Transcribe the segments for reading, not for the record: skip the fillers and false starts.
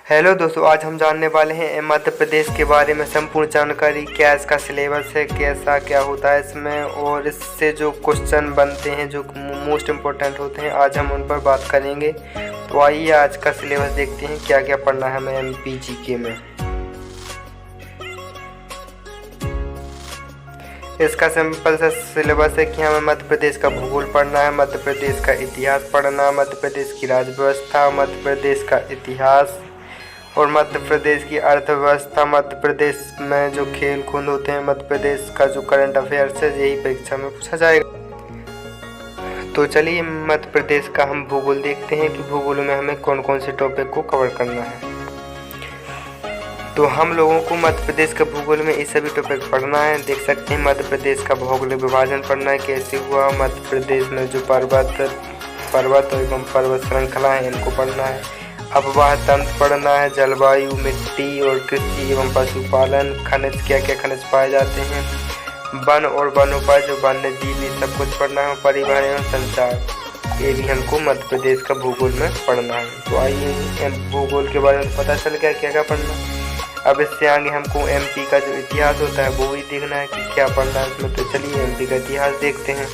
Hello दोस्तों, आज हम जानने वाले हैं मध्य प्रदेश के बारे में संपूर्ण जानकारी। क्या इसका सिलेबस है, कैसा क्या होता है इसमें, और इससे जो क्वेश्चन बनते हैं जो मोस्ट इम्पोर्टेंट होते हैं, आज हम उन पर बात करेंगे। तो आइए आज का सिलेबस देखते हैं क्या क्या पढ़ना है हमें MPGK में। इसका सिंपल सा सिलेबस है कि हमें मध्य प्रदेश का भूगोल पढ़ना है, मध्य प्रदेश का इतिहास पढ़ना, मध्य प्रदेश की राज्य व्यवस्था, मध्य प्रदेश का इतिहास और मध्य प्रदेश की अर्थव्यवस्था, मध्य प्रदेश में जो खेल कूद होते हैं, मध्य प्रदेश का जो करंट अफेयर्स है, यही परीक्षा में पूछा जाएगा। तो चलिए मध्य प्रदेश का हम भूगोल देखते हैं कि भूगोल में हमें कौन कौन से टॉपिक को कवर करना है। तो हम लोगों को मध्य प्रदेश के भूगोल में ये सभी टॉपिक पढ़ना है। देख सकते हैं मध्य प्रदेश का भौगोलिक विभाजन पढ़ना है, कैसे हुआ, मध्य प्रदेश में जो पर्वत एवं पर्वत श्रृंखला है इनको पढ़ना है, अफवाह तंत्र पढ़ना है, जलवायु, मिट्टी और कृषि एवं पशुपालन, खनिज, क्या क्या खनिज पाए जाते हैं, वन और वनोपज, वन्य जीव, सब कुछ पढ़ना है, परिवहन एवं संचार, ये भी हमको मध्य प्रदेश का भूगोल में पढ़ना है। तो आइए भूगोल के बारे में पता चल गया क्या क्या पढ़ना है। अब इससे आगे हमको MP का जो इतिहास होता है वो भी देखना है कि क्या पढ़ना है इसमें। तो चलिए MP का इतिहास देखते हैं।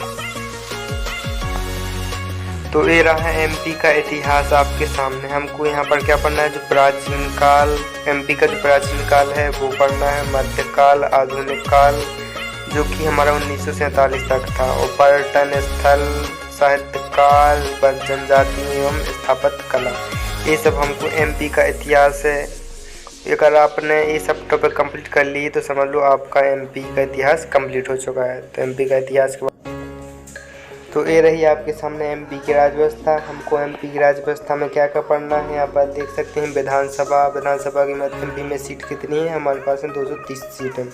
तो ये रहा है MP का इतिहास आपके सामने। हमको यहाँ पर क्या पढ़ना है, जो प्राचीन काल, MP का जो प्राचीन काल है वो पढ़ना है, मध्यकाल, आधुनिक काल जो कि हमारा 1947 तक था, और पर्यटन स्थल, साहित्य काल, जनजाति एवं स्थापत्य कला, ये सब हमको MP का इतिहास है। अगर आपने ये सब टॉपिक कंप्लीट कर लिए तो समझ लो आपका MP का इतिहास कंप्लीट हो चुका है। तो MP का इतिहास के तो ये रही आपके सामने MP की राज्य व्यवस्था। हमको MP की राज्य व्यवस्था में क्या क्या पढ़ना है, यहाँ पर देख सकते हैं विधानसभा की MP में सीट कितनी है, हमारे पास में 230 सीट है,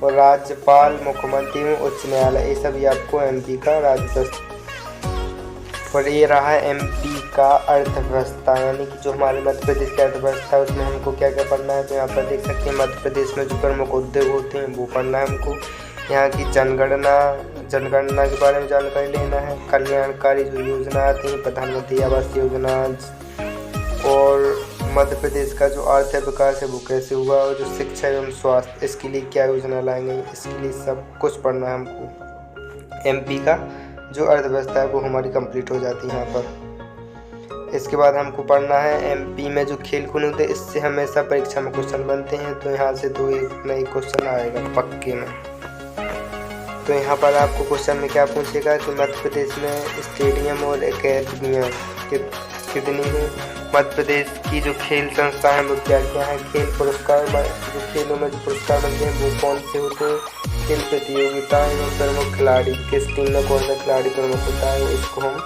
और राज्यपाल, मुख्यमंत्री एवं उच्च न्यायालय, ये सभी आपको MP का राज्य व्यवस्था। और ये रहा है MP का अर्थव्यवस्था, यानी कि जो हमारे मध्य प्रदेश की अर्थव्यवस्था है उसमें हमको क्या क्या पढ़ना है। तो यहाँ पर देख सकते हैं मध्य प्रदेश में जो प्रमुख उद्योग होते हैं वो पढ़ना है हमको, यहाँ की जनगणना के बारे में जानकारी लेना है, कल्याणकारी जो योजना आती हैं, प्रधानमंत्री आवास योजना, और मध्य प्रदेश का जो आर्थिक विकास है वो कैसे हुआ, और जो शिक्षा एवं स्वास्थ्य इसके लिए क्या योजना लाई गई, इसके लिए सब कुछ पढ़ना है हमको। MP का जो अर्थव्यवस्था है वो हमारी कंप्लीट हो जाती है यहाँ पर। इसके बाद हमको पढ़ना है MP में जो खेल कूद होते हैं, इससे हमेशा परीक्षा में क्वेश्चन बनते हैं। तो यहाँ से तो एक नई क्वेश्चन आएगा पक्के में। तो यहाँ पर आपको क्वेश्चन में क्या पूछेगा कि मध्य प्रदेश में स्टेडियम और अकेडमियाँ कितनी हैं, मध्य प्रदेश की जो खेल संस्था है वो क्या क्या है, खेल पुरस्कार, जो खेलों में जो पुरस्कार मिलते हैं वो कौन से होते हैं, खेल प्रतियोगिता एवं प्रमुख खिलाड़ी, किस टीम में कौन सा खिलाड़ी प्रमुख होता है, इसको हम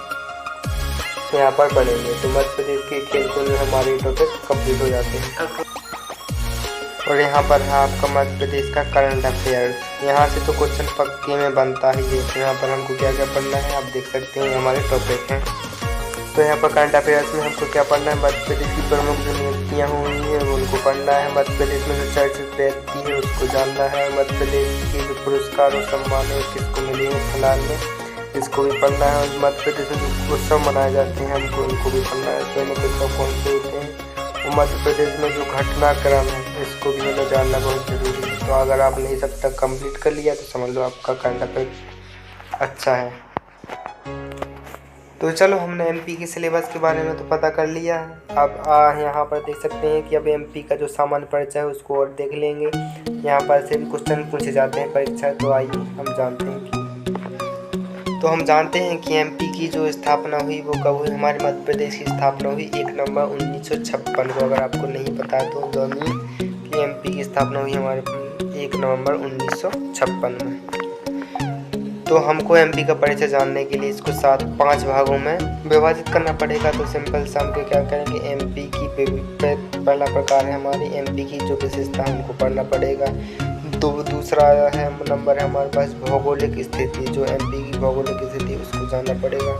यहाँ पर पढ़ेंगे। तो मध्य प्रदेश के खेल कूद में हमारे टॉपिक कंप्लीट हो जाते हैं। और यहाँ पर है आपका मध्य प्रदेश का करंट अफेयर्स, यहाँ से तो क्वेश्चन पक्के में बनता ही है। तो यहाँ पर हमको क्या क्या पढ़ना है आप देख सकते हैं, हमारे टॉपिक हैं। तो यहाँ पर करंट अफेयर्स में हमको क्या पढ़ना है, मध्य प्रदेश की प्रमुख जो नियुक्तियाँ हुई हैं उनको पढ़ना है, मध्य प्रदेश में जो चर्चित व्यक्ति है उसको जानना है, मध्य प्रदेश के जो पुरस्कार और सम्मान है किसको मिले हैं फिलहाल में, इसको भी पढ़ना है, और मध्य प्रदेश में जो उत्सव मनाए जाते हैं हमको उनको भी पढ़ना है, तो इनके उत्सव कौन से होते हैं, और मध्य प्रदेश में जो घटनाक्रम है इसको भी हमें जानना बहुत ज़रूरी है। तो अगर आपने ये सब तक कंप्लीट कर लिया तो समझ लो आपका करंट अफेयर अच्छा है। तो चलो हमने MP के सिलेबस के बारे में तो पता कर लिया है। अब यहाँ पर देख सकते हैं कि अब MP का जो सामान्य परिचय है उसको और देख लेंगे। यहाँ पर से भी क्वेश्चन पूछे जाते हैं परीक्षा। तो आइए हम जानते हैं कि MP की जो स्थापना हुई वो कब हुई। हमारे मध्य प्रदेश की स्थापना हुई 1 नवंबर 1956 को। अगर आपको नहीं पता है तो जानिए कि MP की स्थापना हुई हमारे 1 नवंबर 1956 में। तो हमको MP का परिचय जानने के लिए इसको 5 भागों में विभाजित करना पड़ेगा। तो सिंपल सा हम क्या करेंगे, MP की पहला प्रकार है हमारी MP की जो विशेषता है उनको पढ़ना पड़ेगा। दूसरा है नंबर है हमारे पास भौगोलिक स्थिति, जो MP की भौगोलिक स्थिति उसको जानना पड़ेगा।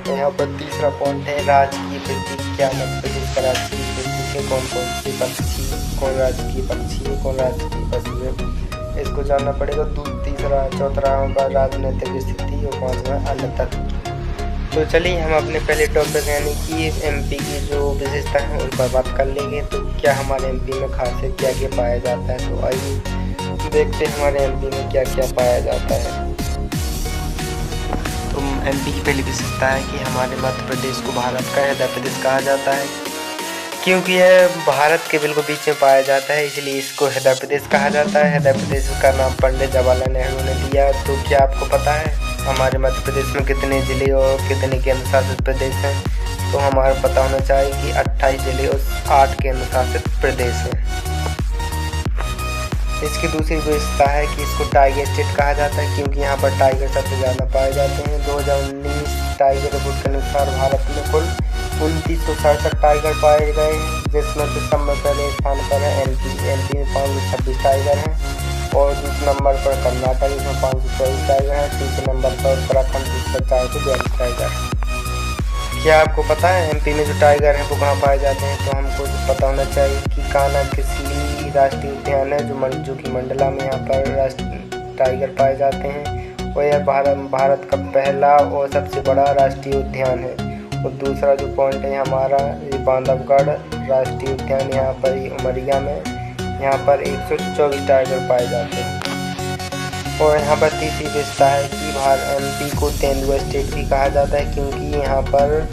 तो यहाँ पर तीसरा पॉइंट है राजकीय वृत्ति, क्या मध्य प्रदेश का राजकीय वृत्ति है, कौन कौन से पक्षी, कौन राजकीय पक्षी है, कौन राजकीय पशु है, इसको जानना पड़ेगा। चौथा होगा राजनीतिक स्थिति, और 5वां अन्य तत्व। तो चलिए हम अपने पहले टॉपिक यानी कि एमपी की जो विशेषता है उन पर बात कर लेंगे। तो क्या हमारे एमपी में खासियत क्या क्या पाया जाता है, तो आइए देखते हैं हमारे एमपी में क्या क्या पाया जाता है। तो एमपी की पहली विशेषता है कि हमारे मध्य प्रदेश को भारत का हृदय प्रदेश कहा जाता है, क्योंकि यह भारत के बिल्कुल बीच में पाया जाता है, इसलिए इसको हृदय प्रदेश कहा जाता है। हृदय प्रदेश का नाम पंडित जवाहरलाल नेहरू ने दिया। तो क्या आपको पता है हमारे मध्य प्रदेश में कितने ज़िले और कितने केंद्र शासित प्रदेश हैं? तो हमारा पता होना चाहिए कि 28 ज़िले और 8 केंद्र शासित प्रदेश हैं। इसकी दूसरी विशेषता है कि इसको टाइगर स्टेट कहा जाता है, क्योंकि यहाँ पर टाइगर सबसे ज़्यादा पाए जाते हैं। 2019 टाइगर रिपोर्ट के अनुसार भारत में कुल 2967 टाइगर पाए गए हैं, जिसमें से सब में पहले स्थान पर है एमपी में 526 टाइगर हैं, और दूसरे नंबर पर कर्नाटक जिसमें 524 टाइगर हैं, तीसरे नंबर पर उत्तराखंड जिसमें 442 टाइगर हैं। क्या आपको पता है एमपी में जो टाइगर हैं वो कहाँ पाए जाते हैं? तो हमको पता होना चाहिए कि कान्हा राष्ट्रीय उद्यान है जो कि मंडला में यहाँ पर टाइगर पाए जाते हैं, और यह भारत का पहला और सबसे बड़ा राष्ट्रीय उद्यान है। और दूसरा जो पॉइंट है हमारा ये बांधवगढ़ राष्ट्रीय उद्यान, यहाँ पर ही उमरिया में, यहाँ पर 124 टाइगर पाए जाते हैं। और यहाँ पर तीसरी विशेषता है कि एमपी को तेंदुआ स्टेट भी कहा जाता है, क्योंकि यहाँ पर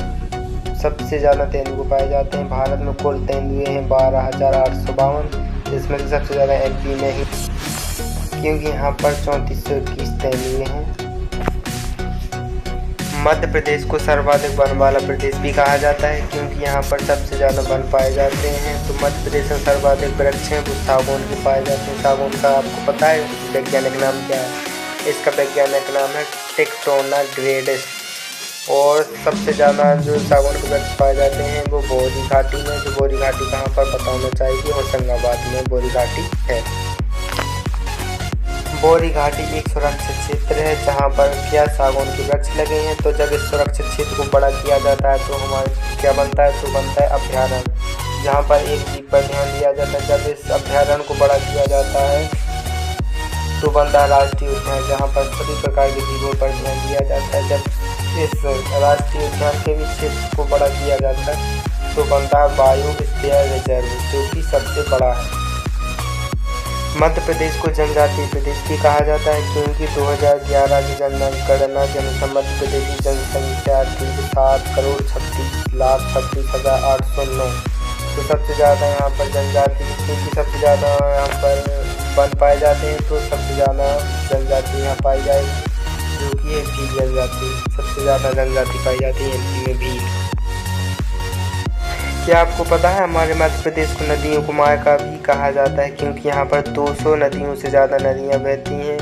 सबसे ज़्यादा तेंदुए पाए जाते हैं। भारत में कुल तेंदुए हैं 12,852, जिसमें से सबसे ज़्यादा एमपी में ही, क्योंकि यहाँ पर 3421 तेंदुए हैं। मध्य प्रदेश को सर्वाधिक वन वाला प्रदेश भी कहा जाता है, क्योंकि यहाँ पर सबसे ज़्यादा वन पाए जाते हैं। तो मध्य प्रदेश में सर्वाधिक वृक्ष हैं वो सागौन के पाए जाते हैं। सागौन का आपको पता है वैज्ञानिक नाम क्या है? इसका वैज्ञानिक नाम है टिक्टोना ग्रेडिस। और सबसे ज़्यादा जो सागौन के वृक्ष पाए जाते हैं वो बोरी घाटी में। जो बोरी घाटी कहाँ पर पता होना चाहिए, होशंगाबाद में बोरी घाटी है। बोरी घाटी एक सुरक्षित क्षेत्र है जहाँ पर क्या सागौन के वृक्ष लगे हैं। तो जब इस सुरक्षित क्षेत्र को बड़ा किया जाता है तो हमारा क्या बनता है? तो बनता है अभ्यारण्य, जहाँ पर एक जीव पर ध्यान दिया जाता है। जब इस अभ्यारण्य को बड़ा किया जाता है तो बनता है राष्ट्रीय उद्यान, जहाँ पर सभी प्रकार के जीवों पर ध्यान दिया जाता है। जब इस राष्ट्रीय उद्यान के भी क्षेत्र को बड़ा किया जाता है तो बनता है बायोस्फीयर रिजर्व, जो कि सबसे बड़ा है। मध्य प्रदेश को जनजातीय प्रदेश भी कहा जाता है, क्योंकि 2011 की जनगणना के अनुसार मध्य प्रदेश की जनसंख्या 7,36,36,809। तो सबसे ज़्यादा यहाँ पर जनजाति, क्योंकि सबसे ज़्यादा यहाँ पर वन पाए जाते हैं, तो सबसे ज़्यादा जनजाति यहाँ पाई जाएगी, जो कि है भील जनजाति। सबसे ज़्यादा जनजाति पाई जाती है एमपी में भील। क्या आपको पता है हमारे मध्य प्रदेश को नदियों को माँ का भी कहा जाता है, क्योंकि यहाँ पर 200 नदियों से ज़्यादा नदियाँ बहती हैं,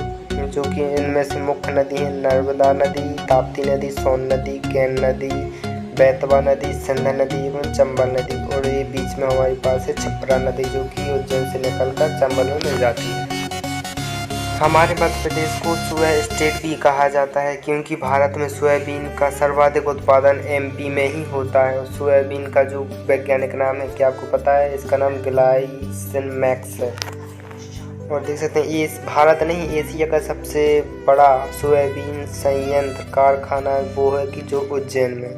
जो कि इनमें से मुख्य नदी हैं नर्मदा नदी, ताप्ती नदी, सोन नदी, केन नदी, बेतवा नदी, सिंध नदी एवं चंबल नदी। और ये बीच में हमारे पास है क्षिप्रा नदी, जो कि उज्जैन से निकलकर चंबल में मिल जाती है। हमारे मध्य प्रदेश को सोया स्टेट भी कहा जाता है, क्योंकि भारत में सोयाबीन का सर्वाधिक उत्पादन एमपी में ही होता है। सोयाबीन का जो वैज्ञानिक नाम है क्या आपको पता है? इसका नाम ग्लाइसिनमैक्स है। और देख सकते हैं ये भारत नहीं एशिया का सबसे बड़ा सोयाबीन संयंत्र कारखाना वो है कि जो उज्जैन में।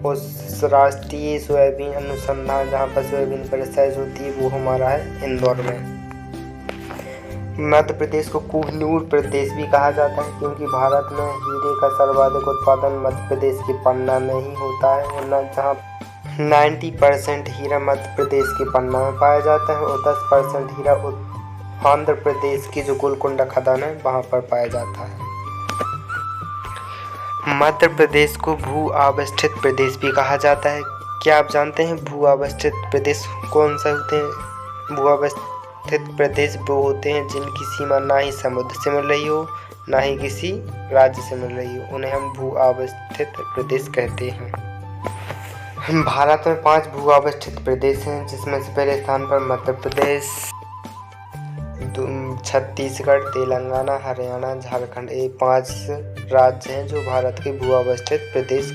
उस राष्ट्रीय सोयाबीन अनुसंधान जहाँ पर सोयाबीन पर रिसर्च होती है वो हमारा है इंदौर में। मध्य प्रदेश को कोहिनूर प्रदेश भी कहा जाता है, क्योंकि भारत में हीरे का सर्वाधिक उत्पादन मध्य प्रदेश के पन्ना में ही होता है, और जहाँ 90% हीरा मध्य प्रदेश के पन्ना में पाया जाता है, और 10% हीरा आंध्र प्रदेश की जो गोलकुंडा खदान है वहाँ पर पाया जाता है। मध्य प्रदेश को भू अवस्थित प्रदेश भी कहा जाता है। क्या आप जानते हैं भू अवस्थित प्रदेश कौन सा होते हैं? भू अवस्थित प्रदेश वो होते हैं जिनकी सीमा ना ही समुद्र से मिल रही हो ना ही किसी राज्य से मिल रही हो, उन्हें हम भू अवस्थित प्रदेश कहते हैं। भारत में 5 भू अवस्थित प्रदेश हैं, जिसमें से पहले स्थान पर मध्य प्रदेश, छत्तीसगढ़, तेलंगाना, हरियाणा, झारखंड। ये 5 राज्य हैं जो भारत के भू अवस्थित प्रदेश